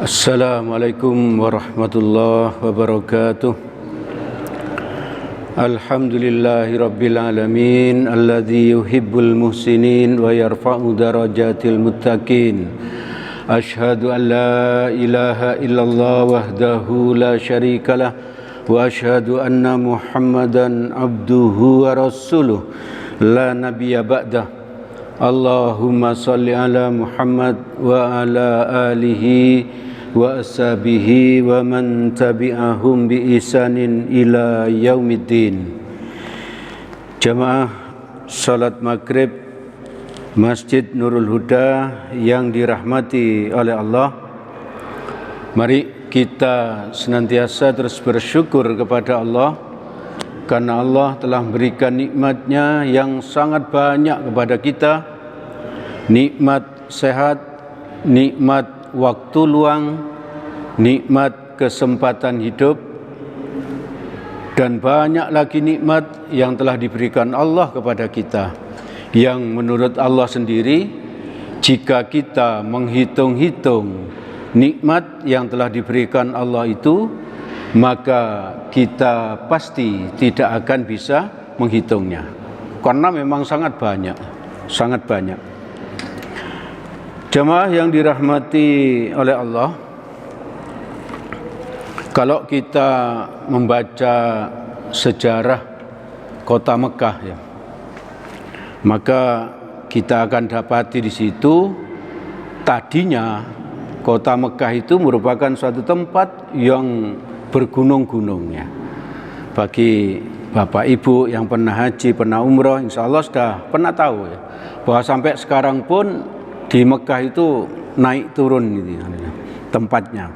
Assalamualaikum warahmatullahi wabarakatuh. Alhamdulillahi rabbil alamin alladzi yuhibbul muhsinin wa yarfa'u darajatil muttaqin. Asyhadu an la ilaha illallah wahdahu la syarikalah wa asyhadu anna Muhammadan abduhu wa rasuluh la nabiyya ba'dah. Allahumma salli ala Muhammad wa ala alihi wa ashabihi wa man tabi'ahum bi ihsanin ila yaumiddin. Jamaah salat maghrib Masjid Nurul Huda yang dirahmati oleh Allah, mari kita senantiasa terus bersyukur kepada Allah karena Allah telah memberikan nikmat-Nya yang sangat banyak kepada kita. Nikmat sehat, nikmat waktu luang, nikmat kesempatan hidup, dan banyak lagi nikmat yang telah diberikan Allah kepada kita, yang menurut Allah sendiri, jika kita menghitung-hitung nikmat yang telah diberikan Allah itu, maka kita pasti tidak akan bisa menghitungnya, karena memang sangat banyak, sangat banyak. Jemaah yang dirahmati oleh Allah, kalau kita membaca sejarah kota Mekah ya, maka kita akan dapati di situ tadinya kota Mekah itu merupakan suatu tempat yang bergunung-gunung ya. Bagi Bapak Ibu yang pernah haji, pernah umroh, insya Allah sudah pernah tahu ya, bahwa sampai sekarang pun di Mekah itu naik turun gitu ya, tempatnya.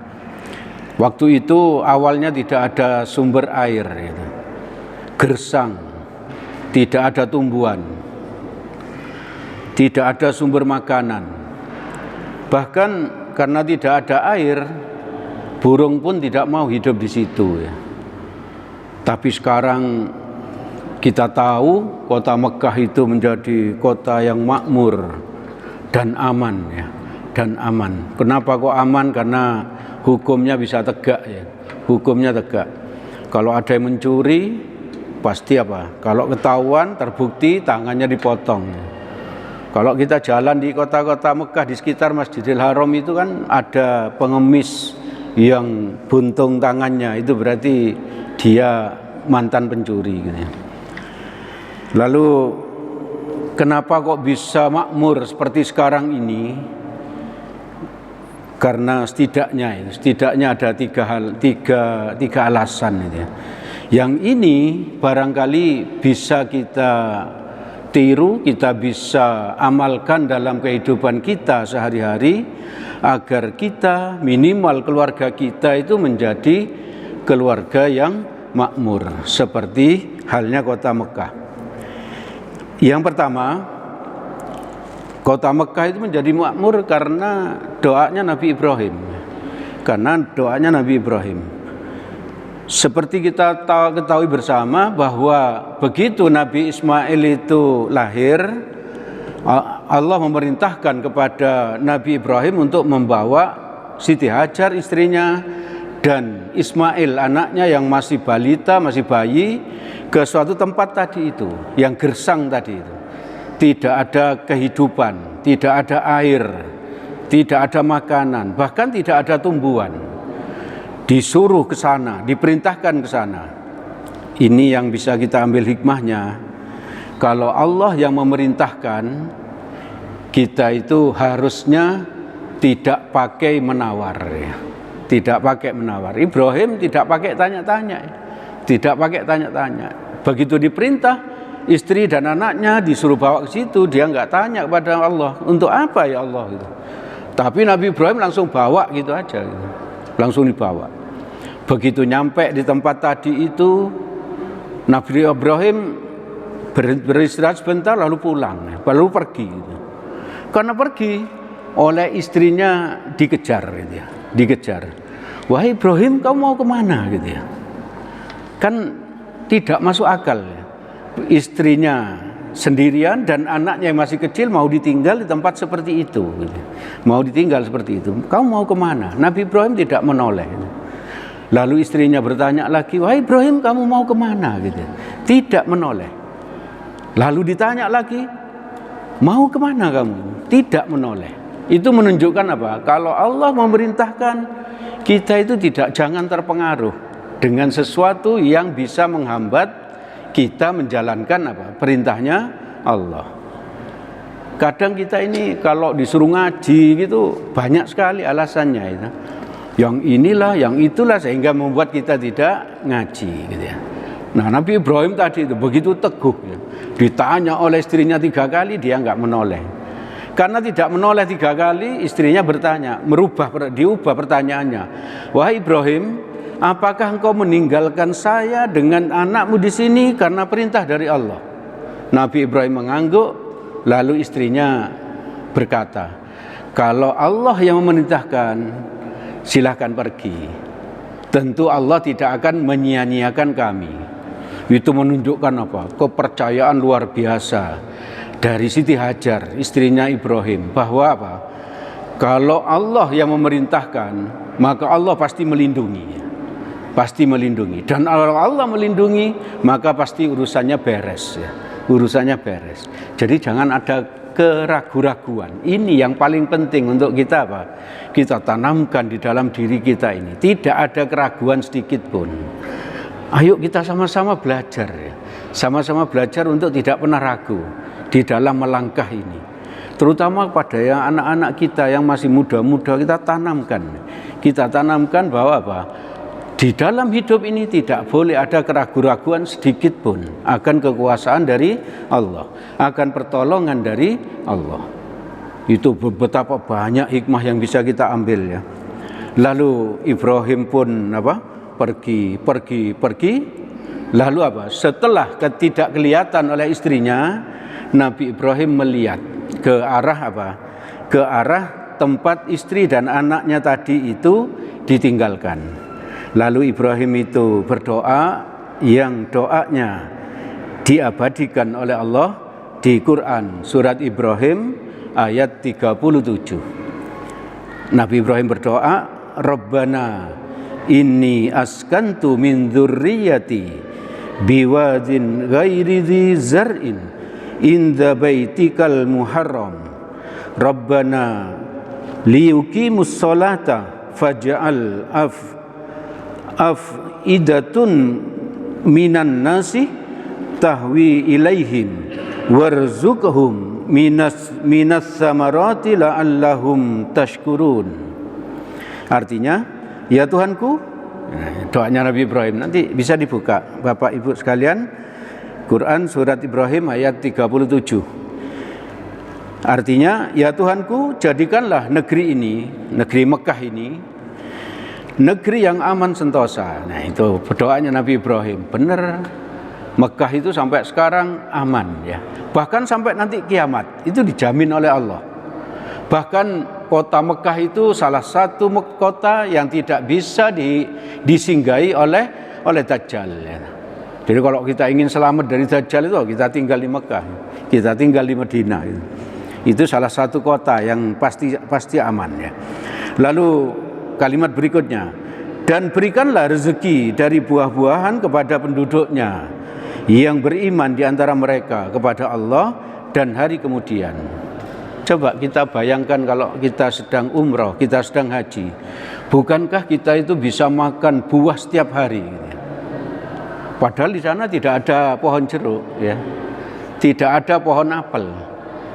Waktu itu awalnya tidak ada sumber air gitu, gersang, tidak ada tumbuhan, tidak ada sumber makanan. Bahkan karena tidak ada air, burung pun tidak mau hidup di situ ya. Tapi sekarang kita tahu kota Mekah itu menjadi kota yang makmur dan aman ya, dan aman. Kenapa kok aman? Karena hukumnya bisa tegak ya, hukumnya tegak. Kalau ada yang mencuri, pasti apa? Kalau ketahuan, terbukti, tangannya dipotong. Kalau kita jalan di kota-kota Mekah, di sekitar Masjidil Haram itu kan ada pengemis yang buntung tangannya, itu berarti dia mantan pencuri gitu ya. Lalu kenapa kok bisa makmur seperti sekarang ini? Karena setidaknya ada tiga alasan itu ya. Yang ini barangkali bisa kita tiru, kita bisa amalkan dalam kehidupan kita sehari-hari, agar kita minimal keluarga kita itu menjadi keluarga yang makmur seperti halnya kota Mekah. Yang pertama, kota Mekah itu menjadi makmur karena doanya Nabi Ibrahim. Karena doanya Nabi Ibrahim. Seperti kita ketahui bersama bahwa begitu Nabi Ismail itu lahir, Allah memerintahkan kepada Nabi Ibrahim untuk membawa Siti Hajar istrinya dan Ismail anaknya yang masih balita, masih bayi, ke suatu tempat tadi itu, yang gersang tadi itu. Tidak ada kehidupan, tidak ada air, tidak ada makanan, bahkan tidak ada tumbuhan. Disuruh ke sana, diperintahkan ke sana. Ini yang bisa kita ambil hikmahnya. Kalau Allah yang memerintahkan, kita itu harusnya tidak pakai menawar ya. Tidak pakai menawar. Ibrahim tidak pakai tanya-tanya. Tidak pakai tanya-tanya. Begitu diperintah, istri dan anaknya disuruh bawa ke situ, dia nggak tanya kepada Allah, untuk apa ya Allah gitu. Tapi Nabi Ibrahim langsung bawa gitu aja gitu. Langsung dibawa. Begitu nyampe di tempat tadi itu, Nabi Ibrahim beristirahat sebentar lalu pulang, lalu pergi gitu. Karena pergi oleh istrinya dikejar gitu ya, dikejar. Wahai Ibrahim, kau mau kemana gitu ya. Kan tidak masuk akal ya. Istrinya sendirian dan anaknya yang masih kecil mau ditinggal di tempat seperti itu, gitu. Mau ditinggal seperti itu. Kamu mau kemana? Nabi Ibrahim tidak menoleh. Lalu istrinya bertanya lagi, wahai Ibrahim, kamu mau kemana? Gitu. Tidak menoleh. Lalu ditanya lagi, mau kemana kamu? Tidak menoleh. Itu menunjukkan apa? Kalau Allah memerintahkan, kita itu jangan terpengaruh dengan sesuatu yang bisa menghambat kita menjalankan apa? Perintahnya Allah. Kadang kita ini kalau disuruh ngaji gitu banyak sekali alasannya itu. Yang inilah, yang itulah, sehingga membuat kita tidak ngaji gitu ya. Nah, Nabi Ibrahim tadi itu begitu teguh ya. Ditanya oleh istrinya 3 kali, dia enggak menoleh. Karena tidak menoleh 3 kali, istrinya bertanya, diubah pertanyaannya. Wahai Ibrahim, apakah engkau meninggalkan saya dengan anakmu di sini karena perintah dari Allah? Nabi Ibrahim mengangguk, lalu istrinya berkata, kalau Allah yang memerintahkan, silahkan pergi. Tentu Allah tidak akan menyia-nyiakan kami. Itu menunjukkan apa? Kepercayaan luar biasa dari Siti Hajar, istrinya Ibrahim, bahwa apa? Kalau Allah yang memerintahkan, maka Allah pasti melindungi. Pasti melindungi. Dan kalau Allah melindungi, maka pasti urusannya beres ya. Urusannya beres. Jadi jangan ada keraguan-raguan. Ini yang paling penting untuk kita apa? Kita tanamkan di dalam diri kita ini. Tidak ada keraguan sedikit pun. Ayo kita sama-sama belajar ya. Sama-sama belajar untuk tidak pernah ragu di dalam melangkah ini. Terutama pada yang anak-anak kita yang masih muda-muda, kita tanamkan. Kita tanamkan bahwa apa? Di dalam hidup ini tidak boleh ada keraguan-raguan sedikit pun akan kekuasaan dari Allah, akan pertolongan dari Allah. Itu betapa banyak hikmah yang bisa kita ambil ya. Lalu Ibrahim pun apa? Pergi. Lalu apa? Setelah tidak kelihatan oleh istrinya, Nabi Ibrahim melihat ke arah apa? Ke arah tempat istri dan anaknya tadi itu ditinggalkan. Lalu Ibrahim itu berdoa yang doanya diabadikan oleh Allah di Quran surat Ibrahim ayat 37. Nabi Ibrahim berdoa, Rabbana inni askantu min dzurriyyati biwadin ghairi dzi zar'in inda baitikal muharram Rabbana liyuqimus sholata faj'al afidatun minan nasi tahwi ilaihim warzuqhum minas samarati la'allahum tashkurun. Artinya, ya Tuhanku, doanya Nabi Ibrahim, nanti bisa dibuka Bapak Ibu sekalian, Quran surat Ibrahim ayat 37. Artinya, ya Tuhanku, jadikanlah negeri ini, negeri Mekah ini, negeri yang aman sentosa. Nah itu doanya Nabi Ibrahim. Benar, Mekah itu sampai sekarang aman ya. Bahkan sampai nanti kiamat itu dijamin oleh Allah. Bahkan kota Mekah itu salah satu kota yang tidak bisa disinggahi oleh Dajjal ya. Jadi kalau kita ingin selamat dari Dajjal itu kita tinggal di Mekah, kita tinggal di Madinah itu. Itu salah satu kota yang pasti aman ya. Lalu kalimat berikutnya, dan berikanlah rezeki dari buah-buahan kepada penduduknya yang beriman di antara mereka kepada Allah dan hari kemudian. Coba kita bayangkan kalau kita sedang umroh, kita sedang haji, bukankah kita itu bisa makan buah setiap hari? Padahal di sana tidak ada pohon jeruk, ya, tidak ada pohon apel,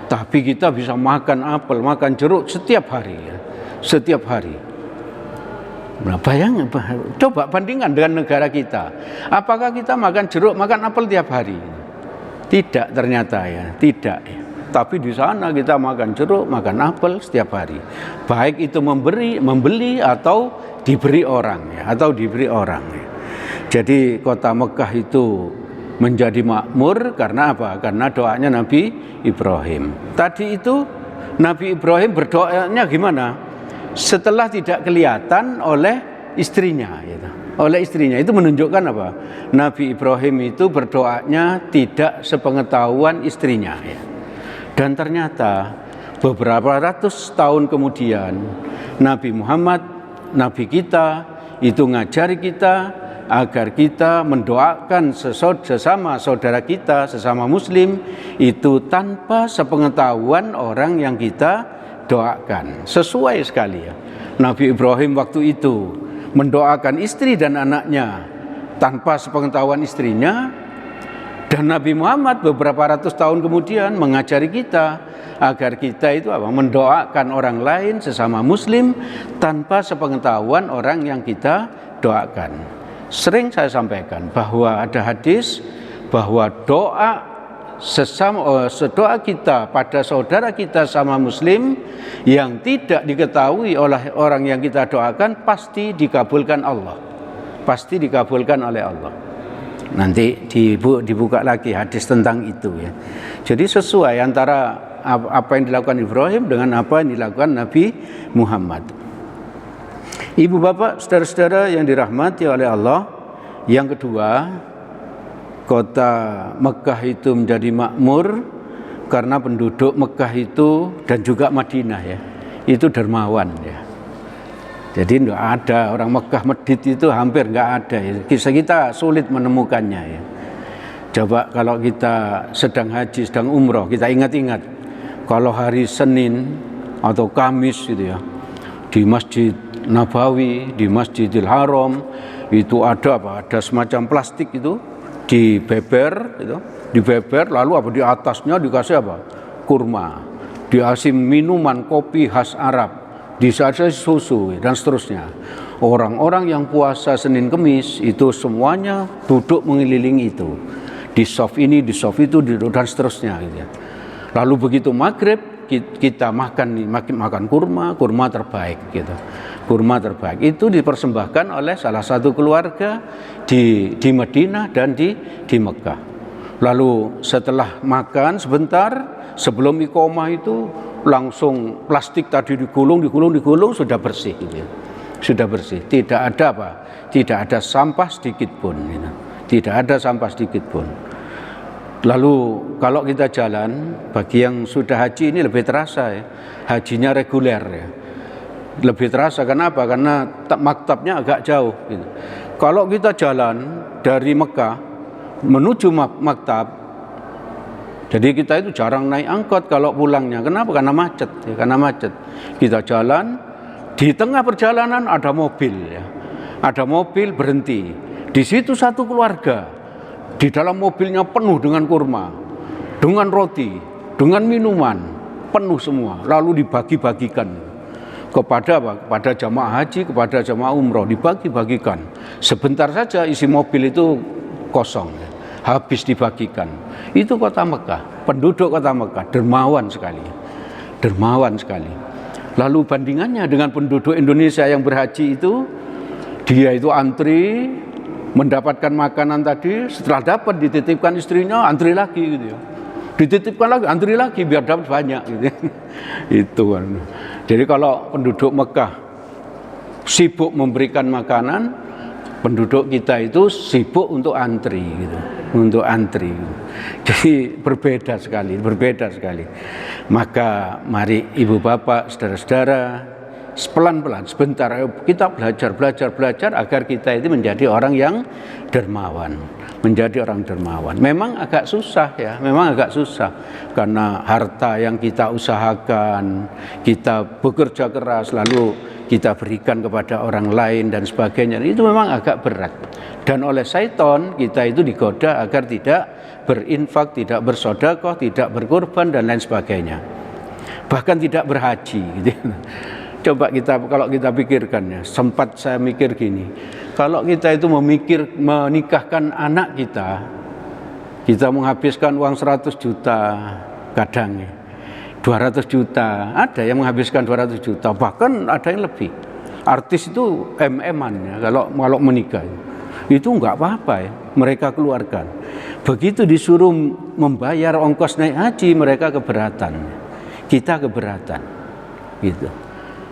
tapi kita bisa makan apel, makan jeruk setiap hari, ya, setiap hari. Nah, coba bandingkan dengan negara kita. Apakah kita makan jeruk, makan apel tiap hari? Tidak, ternyata ya, tidak. Tapi di sana kita makan jeruk, makan apel setiap hari. Baik itu membeli atau diberi orang, ya, atau diberi orang. Ya. Jadi kota Mekah itu menjadi makmur karena apa? Karena doanya Nabi Ibrahim. Tadi itu Nabi Ibrahim berdoanya gimana? Setelah tidak kelihatan oleh istrinya gitu. Oleh istrinya. Itu menunjukkan apa? Nabi Ibrahim itu berdoanya tidak sepengetahuan istrinya ya. Dan ternyata beberapa ratus tahun kemudian Nabi Muhammad, Nabi kita itu ngajari kita agar kita mendoakan sesama saudara kita, sesama muslim itu tanpa sepengetahuan orang yang kita doakan. Sesuai sekali ya. Nabi Ibrahim waktu itu mendoakan istri dan anaknya tanpa sepengetahuan istrinya, dan Nabi Muhammad beberapa ratus tahun kemudian mengajari kita agar kita itu mendoakan orang lain sesama muslim tanpa sepengetahuan orang yang kita doakan. Sering saya sampaikan bahwa ada hadis bahwa doa kita pada saudara kita sama muslim yang tidak diketahui oleh orang yang kita doakan pasti dikabulkan Allah. Pasti dikabulkan oleh Allah. Nanti dibuka lagi hadis tentang itu ya. Jadi sesuai antara apa yang dilakukan Ibrahim dengan apa yang dilakukan Nabi Muhammad. Ibu bapak, saudara-saudara yang dirahmati oleh Allah, yang kedua, kota Mekah itu menjadi makmur karena penduduk Mekah itu dan juga Madinah ya, itu dermawan ya. Jadi tidak ada orang Mekah medit itu hampir nggak ada ya. Kita sulit menemukannya ya. Coba kalau kita sedang haji, sedang umroh, kita ingat-ingat kalau hari Senin atau Kamis gitu ya, di Masjid Nabawi, di Masjidil Haram itu ada ada semacam plastik itu dibeber gitu, dibeber lalu di atasnya dikasih kurma, dikasih minuman kopi khas Arab, dikasih susu dan seterusnya. Orang-orang yang puasa Senin Kemis itu semuanya duduk mengelilingi itu, di soft ini, di soft itu, dan seterusnya gitu ya. Lalu begitu maghrib kita makan kurma terbaik gitu. Kurma terbaik itu dipersembahkan oleh salah satu keluarga di Madinah dan di Mekah. Lalu setelah makan sebentar sebelum iqomah itu langsung plastik tadi digulung sudah bersih gitu ya. Sudah bersih, tidak ada sampah sedikit pun gitu. Tidak ada sampah sedikit pun. Lalu kalau kita jalan, bagi yang sudah haji ini lebih terasa ya, hajinya reguler ya. Lebih terasa, kenapa? Karena maktabnya agak jauh gitu. Kalau kita jalan dari Mekah menuju maktab, jadi kita itu jarang naik angkot kalau pulangnya. Kenapa? Karena macet ya, karena macet. Kita jalan, di tengah perjalanan ada mobil ya. Ada mobil berhenti. Di situ satu keluarga, di dalam mobilnya penuh dengan kurma, dengan roti, dengan minuman, penuh semua. Lalu dibagi-bagikan kepada jamaah haji, kepada jamaah umroh, dibagi-bagikan. Sebentar saja isi mobil itu kosong, habis dibagikan. Itu kota Mekah, penduduk kota Mekah dermawan sekali, dermawan sekali. Lalu bandingannya dengan penduduk Indonesia yang berhaji itu, dia itu antri mendapatkan makanan tadi, setelah dapat dititipkan istrinya, antri lagi gitu ya. Dititipkan lagi, antri lagi biar dapat banyak gitu. Itu kan. Jadi kalau penduduk Mekah sibuk memberikan makanan, penduduk kita itu sibuk untuk antri gitu, untuk antri. Jadi berbeda sekali. Maka mari ibu bapak, saudara-saudara, pelan-pelan sebentar kita belajar agar kita itu menjadi orang yang dermawan, menjadi orang dermawan. Memang agak susah ya, memang agak susah karena harta yang kita usahakan, kita bekerja keras lalu kita berikan kepada orang lain dan sebagainya, itu memang agak berat. Dan oleh syaitan kita itu digoda agar tidak berinfak, tidak bersedekah, tidak berkorban dan lain sebagainya. Bahkan tidak berhaji gitu. Coba kalau kita pikirkan ya, sempat saya mikir gini, kalau kita itu menikahkan anak kita menghabiskan uang 100 juta kadang ya, 200 juta, ada yang menghabiskan 200 juta, bahkan ada yang lebih. Artis itu MM-an ya, kalau menikah itu enggak apa-apa ya, mereka keluarkan. Begitu disuruh membayar ongkos naik haji, mereka keberatan, kita keberatan gitu.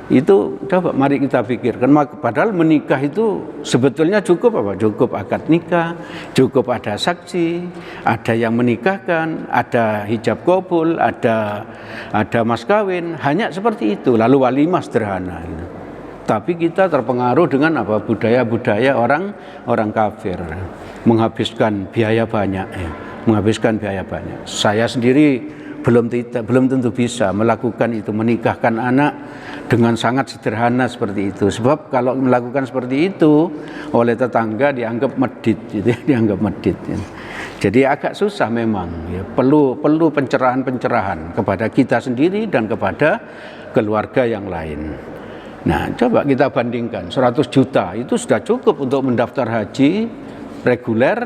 Itu coba mari kita pikirkan. Padahal menikah itu sebetulnya cukup apa? Cukup akad nikah, cukup ada saksi, ada yang menikahkan, ada hijab kabul, ada mas kawin, hanya seperti itu. Lalu walimah sederhana gitu. Tapi kita terpengaruh dengan apa? Budaya-budaya orang kafir, menghabiskan biaya banyak ya. Menghabiskan biaya banyak. Saya sendiri belum tentu bisa melakukan itu, menikahkan anak dengan sangat sederhana seperti itu. Sebab kalau melakukan seperti itu oleh tetangga dianggap medit, gitu, dianggap medit. Ya. Jadi agak susah memang. Ya. Perlu pencerahan kepada kita sendiri dan kepada keluarga yang lain. Nah, coba kita bandingkan 100 juta itu sudah cukup untuk mendaftar haji reguler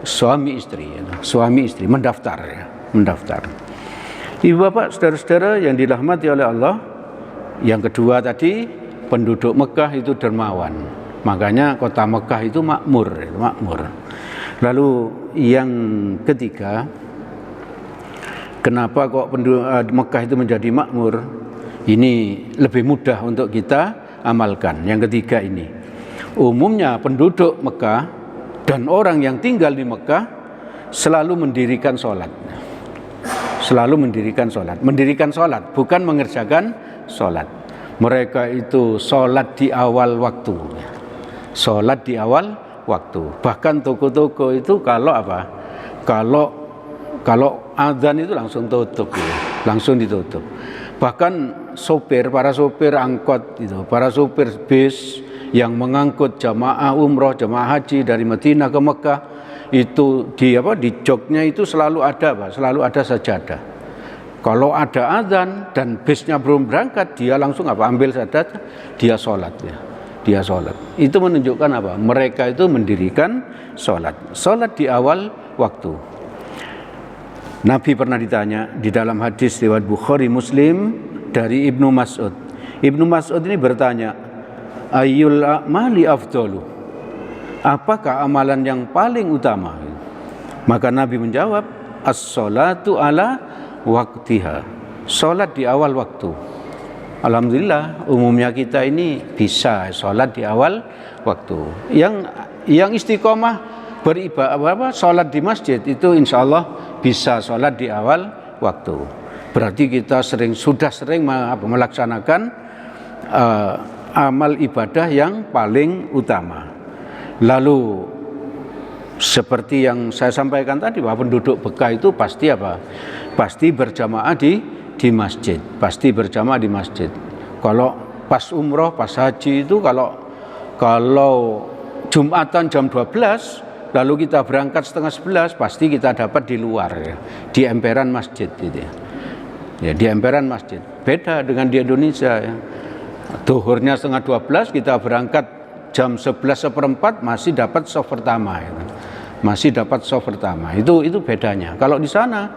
suami istri mendaftar ya, mendaftar. Ibu bapak, saudara-saudara yang dirahmati oleh Allah, yang kedua tadi penduduk Mekah itu dermawan, makanya kota Mekah itu makmur. Lalu yang ketiga, kenapa kok penduduk Mekah itu menjadi makmur? Ini lebih mudah untuk kita amalkan. Yang ketiga ini, umumnya penduduk Mekah dan orang yang tinggal di Mekah selalu mendirikan sholat. Mendirikan sholat, bukan mengerjakan sholat. Mereka itu sholat di awal waktu. Bahkan toko-toko itu kalau azan itu langsung tutup, langsung ditutup. Bahkan para sopir angkot itu, para sopir bis yang mengangkut jamaah umroh, jamaah haji dari Madinah ke Mekah, itu di joknya itu selalu ada sajadah. Kalau ada azan dan bisnya belum berangkat, dia langsung ambil sajadah, dia sholat ya. Dia sholat. Itu menunjukkan apa? Mereka itu mendirikan sholat di awal waktu. Nabi pernah ditanya di dalam hadis riwayat Bukhari Muslim dari Ibnu Mas'ud. Ibnu Mas'ud ini bertanya, ayyul a'mali afdalu? Apakah amalan yang paling utama? Maka Nabi menjawab, as-sholatu ala waktiha. Sholat di awal waktu. Alhamdulillah, umumnya kita ini bisa sholat di awal waktu. Yang istiqomah beribadah sholat di masjid itu insya Allah bisa sholat di awal waktu. Berarti kita sudah sering melaksanakan amal ibadah yang paling utama. Lalu seperti yang saya sampaikan tadi, bahwa penduduk Mekah itu pasti berjamaah di masjid, pasti berjamaah di masjid. Kalau pas umroh, pas haji itu kalau Jumatan jam 12 lalu kita berangkat setengah 11, pasti kita dapat di luar ya, di emperan masjid gitu ya. Ya, di emperan masjid. Beda dengan di Indonesia ya. Duhurnya setengah 12, kita berangkat jam 11:15 masih dapat shaf pertama ya. Masih dapat shaf pertama. Itu bedanya. Kalau di sana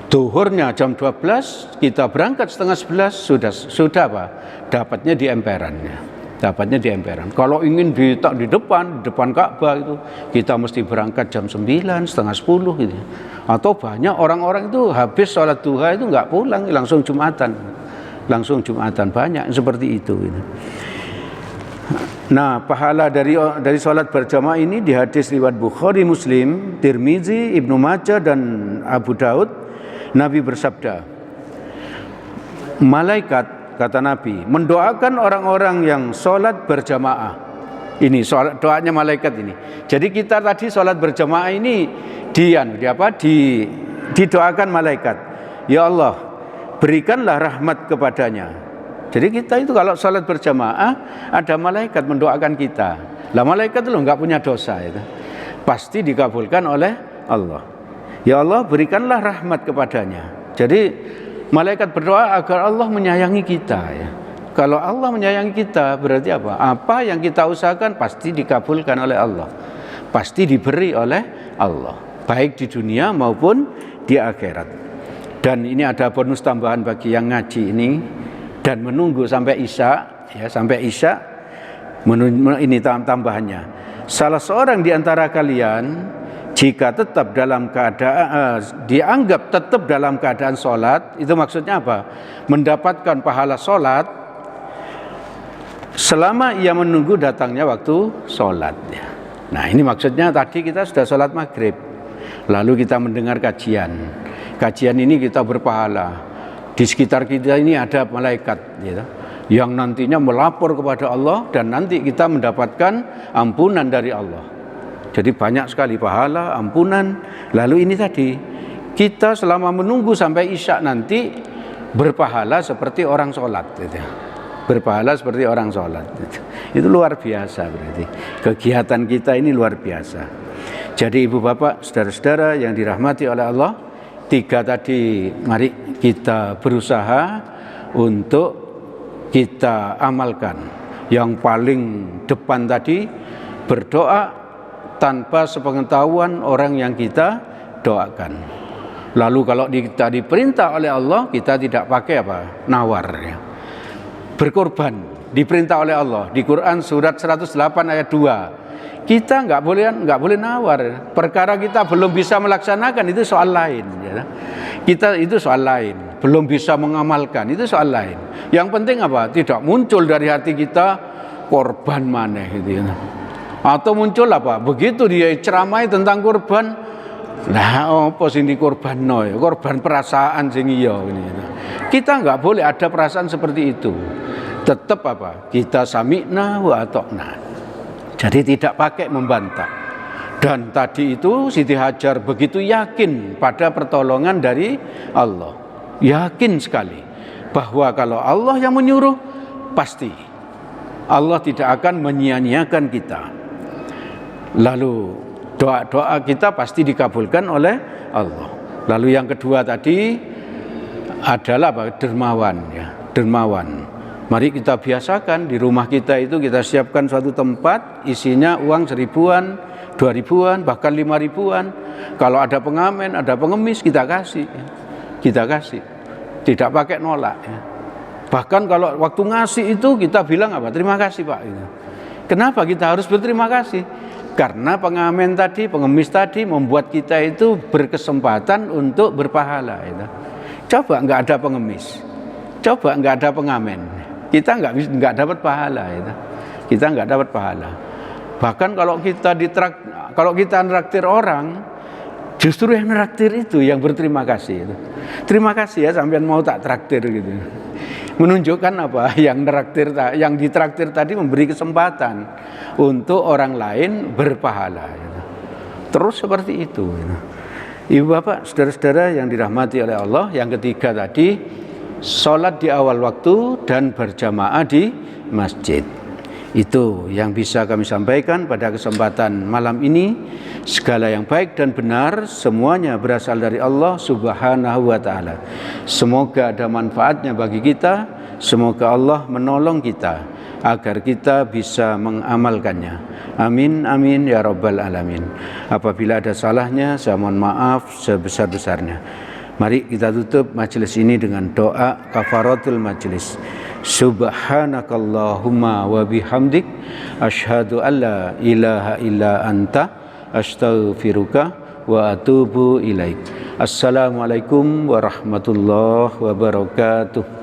duhurnya jam 12, kita berangkat setengah 11 sudah apa? Dapatnya di emperan ya. Dapatnya di emperan. Kalau ingin di depan Ka'bah itu kita mesti berangkat jam 9, setengah 10 gitu. Atau banyak orang-orang itu habis sholat duha itu nggak pulang, langsung Jumatan banyak seperti itu gitu. Nah, pahala dari sholat berjamaah ini di hadis riwayat Bukhari Muslim, Tirmizi, Ibnu Majah dan Abu Daud, Nabi bersabda, malaikat, kata Nabi, mendoakan orang-orang yang sholat berjamaah. Ini doanya malaikat ini. Jadi kita tadi sholat berjamaah ini didoakan malaikat. Ya Allah, berikanlah rahmat kepadanya. Jadi kita itu kalau sholat berjamaah ada malaikat mendoakan kita. Lah malaikat itu nggak punya dosa itu. Pasti dikabulkan oleh Allah. Ya Allah, berikanlah rahmat kepadanya. Jadi malaikat berdoa agar Allah menyayangi kita ya. Kalau Allah menyayangi kita berarti apa? Apa yang kita usahakan pasti dikabulkan oleh Allah. Pasti diberi oleh Allah, baik di dunia maupun di akhirat. Dan ini ada bonus tambahan bagi yang ngaji ini dan menunggu sampai Isya ya, sampai Isya ini tambahannya. Salah seorang di antara kalian jika tetap dalam keadaan dianggap tetap dalam keadaan sholat, itu maksudnya apa? Mendapatkan pahala sholat selama ia menunggu datangnya waktu sholatnya. Nah, ini maksudnya tadi kita sudah sholat maghrib, lalu kita mendengar kajian. Kajian ini kita berpahala. Di sekitar kita ini ada malaikat, gitu, yang nantinya melapor kepada Allah dan nanti kita mendapatkan ampunan dari Allah. Jadi banyak sekali pahala, ampunan. Lalu ini tadi, kita selama menunggu sampai isya nanti berpahala seperti orang sholat, gitu. Berpahala seperti orang sholat, gitu. Itu luar biasa berarti. Kegiatan kita ini luar biasa. Jadi ibu bapak, saudara-saudara yang dirahmati oleh Allah, 3 tadi mari kita berusaha untuk kita amalkan. Yang paling depan tadi, berdoa tanpa sepengetahuan orang yang kita doakan. Lalu kalau kita diperintah oleh Allah, kita tidak pakai apa? Nawar, ya. Berkorban diperintah oleh Allah di Quran surat 108 ayat 2. Kita nggak boleh nawar. Perkara kita belum bisa melaksanakan itu soal lain, ya. Kita itu soal lain. Belum bisa mengamalkan itu soal lain. Yang penting apa? Tidak muncul dari hati kita korban maneh, gitu, ya. Atau muncul apa? Begitu dia ceramai tentang korban, nah apa sing di korban no? Korban perasaan sing iya ini. Kita nggak boleh ada perasaan seperti itu. Tetap apa? Kita sami'na wa ata'na. Jadi tidak pakai membantah. Dan tadi itu Siti Hajar begitu yakin pada pertolongan dari Allah. Yakin sekali bahwa kalau Allah yang menyuruh, pasti Allah tidak akan menyia-nyiakan kita. Lalu doa-doa kita pasti dikabulkan oleh Allah. Lalu yang kedua tadi adalah apa? Dermawan, ya. Dermawan. Mari kita biasakan di rumah kita itu kita siapkan suatu tempat isinya uang 1.000-an, 2.000-an, bahkan 5.000-an. Kalau ada pengamen, ada pengemis, kita kasih, ya. Kita kasih. Tidak pakai nolak, ya. Bahkan kalau waktu ngasih itu kita bilang apa? Terima kasih Pak. Kenapa kita harus berterima kasih? Karena pengamen tadi, pengemis tadi membuat kita itu berkesempatan untuk berpahala, ya. Coba nggak ada pengemis, coba nggak ada pengamen, kita nggak dapat pahala, ya. Kita nggak dapat pahala. Bahkan kalau kita nraktir orang, justru yang nraktir itu yang berterima kasih. Itu. Terima kasih ya sampean mau tak traktir, gitu. Menunjukkan apa? Yang ditraktir tadi memberi kesempatan untuk orang lain berpahala, gitu. Terus seperti itu, gitu. Ibu bapak, saudara-saudara yang dirahmati oleh Allah, yang ketiga tadi, sholat di awal waktu dan berjamaah di masjid. Itu yang bisa kami sampaikan pada kesempatan malam ini. Segala yang baik dan benar semuanya berasal dari Allah Subhanahu wa ta'ala. Semoga ada manfaatnya bagi kita. Semoga Allah menolong kita agar kita bisa mengamalkannya. Amin, amin, ya rabbal alamin. Apabila ada salahnya, saya mohon maaf sebesar-besarnya. Mari kita tutup majelis ini dengan doa kafaratul majelis. Subhanakallahumma wa bihamdik asyhadu an la ilaha illa anta astaghfiruka wa atubu ilaik. Assalamualaikum warahmatullahi wabarakatuh.